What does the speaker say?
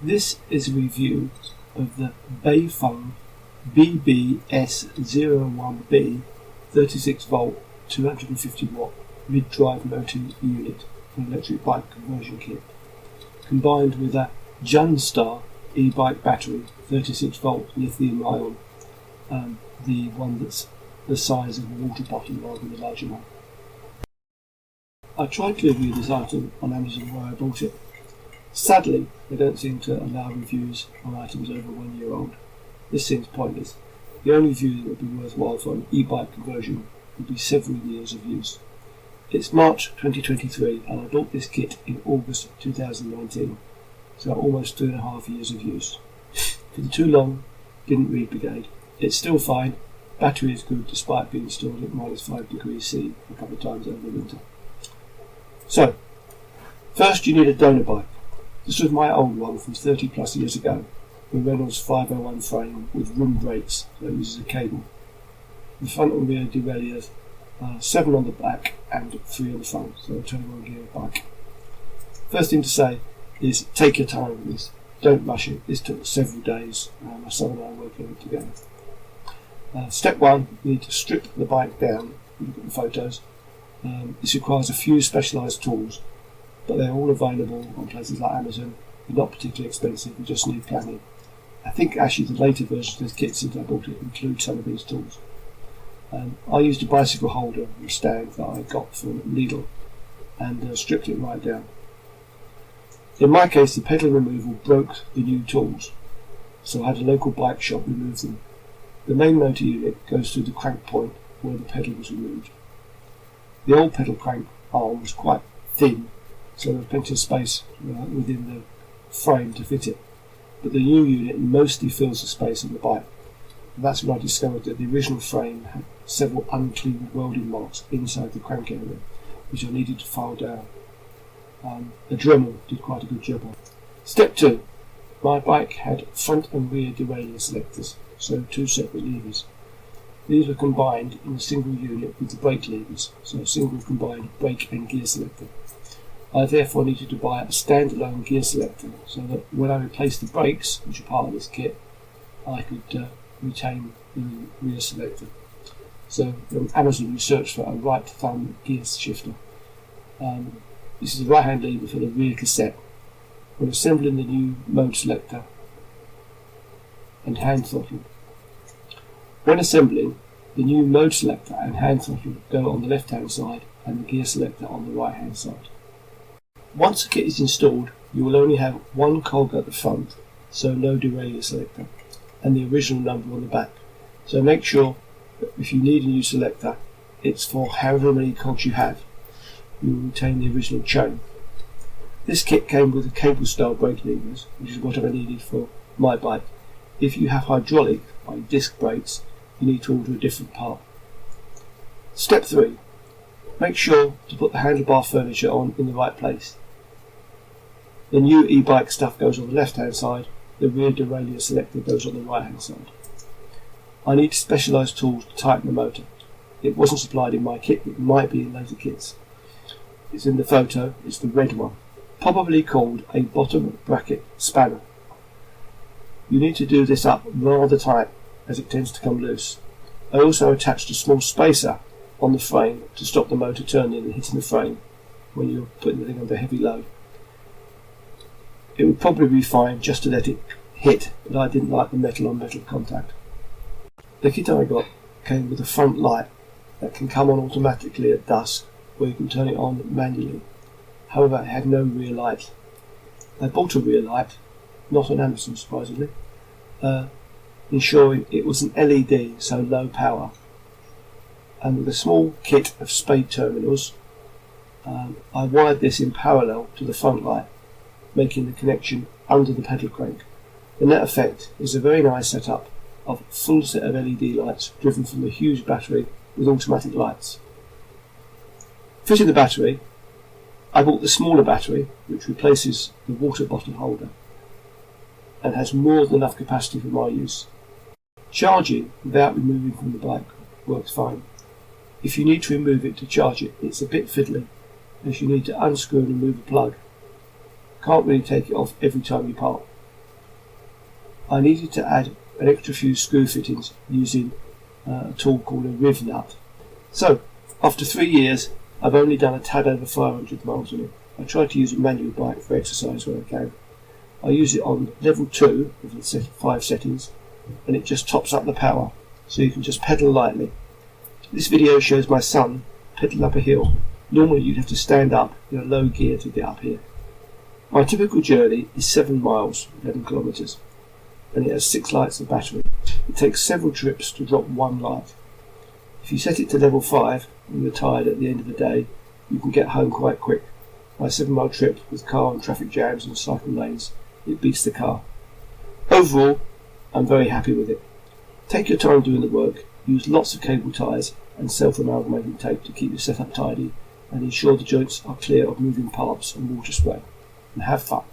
This is a review of the Bafang BBS01B 36 volt 250 watt mid-drive motor unit for an electric bike conversion kit, combined with a Junstar Ebike Battery 36 volt Lithium Li-ion, the one that's the size of a water bottle rather than the larger one. I tried to review this item on Amazon where I bought it. Sadly, they don't seem to allow reviews on items over 1 year old. This seems pointless. The only review that would be worthwhile for an e-bike conversion would be several years of use. It's March 2023 and I bought this kit in August 2019, so almost 3.5 years of use. For the too long, didn't read brigade. It's still fine. Battery is good despite being stored at -5 degrees C a couple of times over the winter. So, first you need a donor bike. This was my old one from 30 plus years ago, the Reynolds 501 frame with room brakes, so it uses a cable. The front and rear derailleurs, 7 on the back and 3 on the front, so a 21 gear bike. First thing to say is take your time with this, don't rush it. This took several days, my son and I are working on it together. Step 1, you need to strip the bike down. Look at the photos. This requires a few specialised tools, but they're all available on places like Amazon. They're not particularly expensive, you just need planning. I think actually the later versions of this kit since I bought it include some of these tools. I used a bicycle holder and stand that I got from Lidl and stripped it right down. In my case, the pedal removal broke the new tools, so I had a local bike shop remove them. The main motor unit goes through the crank point where the pedal was removed. The old pedal crank arm was quite thin, so there was plenty of space within the frame to fit it, but the new unit mostly fills the space on the bike. And that's when I discovered that the original frame had several uncleaned welding marks inside the crank area, which I needed to file down. The Dremel did quite a good job on. Step 2. My bike had front and rear derailleur selectors, so 2 separate levers. These were combined in a single unit with the brake levers, so a single combined brake and gear selector. I therefore needed to buy a standalone gear selector so that when I replaced the brakes, which are part of this kit, I could retain the rear selector. So from Amazon you search for a right thumb gear shifter. This is the right hand lever for the rear cassette. When assembling the new mode selector and hand throttle. When assembling, the new mode selector and hand throttle go on the left hand side and the gear selector on the right hand side. Once the kit is installed, you will only have one cog at the front, so no derailleur selector, and the original number on the back. So make sure that if you need a new selector, it's for however many cogs you have. You will retain the original chain. This kit came with a cable style brake levers, which is what I needed for my bike. If you have hydraulic, like disc brakes, you need to order a different part. Step 3. Make sure to put the handlebar furniture on in the right place. The new e-bike stuff goes on the left hand side, the rear derailleur selector goes on the right hand side. I need specialised tools to tighten the motor. It wasn't supplied in my kit, it might be in later kits. It's in the photo, it's the red one, probably called a bottom bracket spanner. You need to do this up rather tight as it tends to come loose. I also attached a small spacer on the frame to stop the motor turning and hitting the frame when you're putting the thing under heavy load. It would probably be fine just to let it hit, but I didn't like the metal on metal contact. The kit I got came with a front light that can come on automatically at dusk, where you can turn it on manually. However, it had no rear light. I bought a rear light, not on Amazon surprisingly, ensuring it was an LED, so low power. And with a small kit of spade terminals, I wired this in parallel to the front light, making the connection under the pedal crank. The net effect is a very nice setup of a full set of LED lights driven from a huge battery with automatic lights. Fitting the battery, I bought the smaller battery, which replaces the water bottle holder and has more than enough capacity for my use. Charging without removing from the bike works fine. If you need to remove it to charge it, it's a bit fiddly, as you need to unscrew and remove a plug. Can't really take it off every time you park. I needed to add an extra few screw fittings using a tool called a riv nut. So, after 3 years, I've only done a tad over 500 miles on it. I try to use a manual bike for exercise when I can. I use it on level 2 of the 5 settings, and it just tops up the power, so you can just pedal lightly. This video shows my son pedaling up a hill. Normally you'd have to stand up in a low gear to get up here. My typical journey is 7 miles, 11 kilometres, and it has 6 lights of battery. It takes several trips to drop 1 light. If you set it to level 5 when you're tired at the end of the day, you can get home quite quick. My 7-mile trip with car and traffic jams and cycle lanes, it beats the car. Overall, I'm very happy with it. Take your time doing the work, use lots of cable ties and self-amalgamating tape to keep your setup tidy, and ensure the joints are clear of moving parts and water spray. And have fun.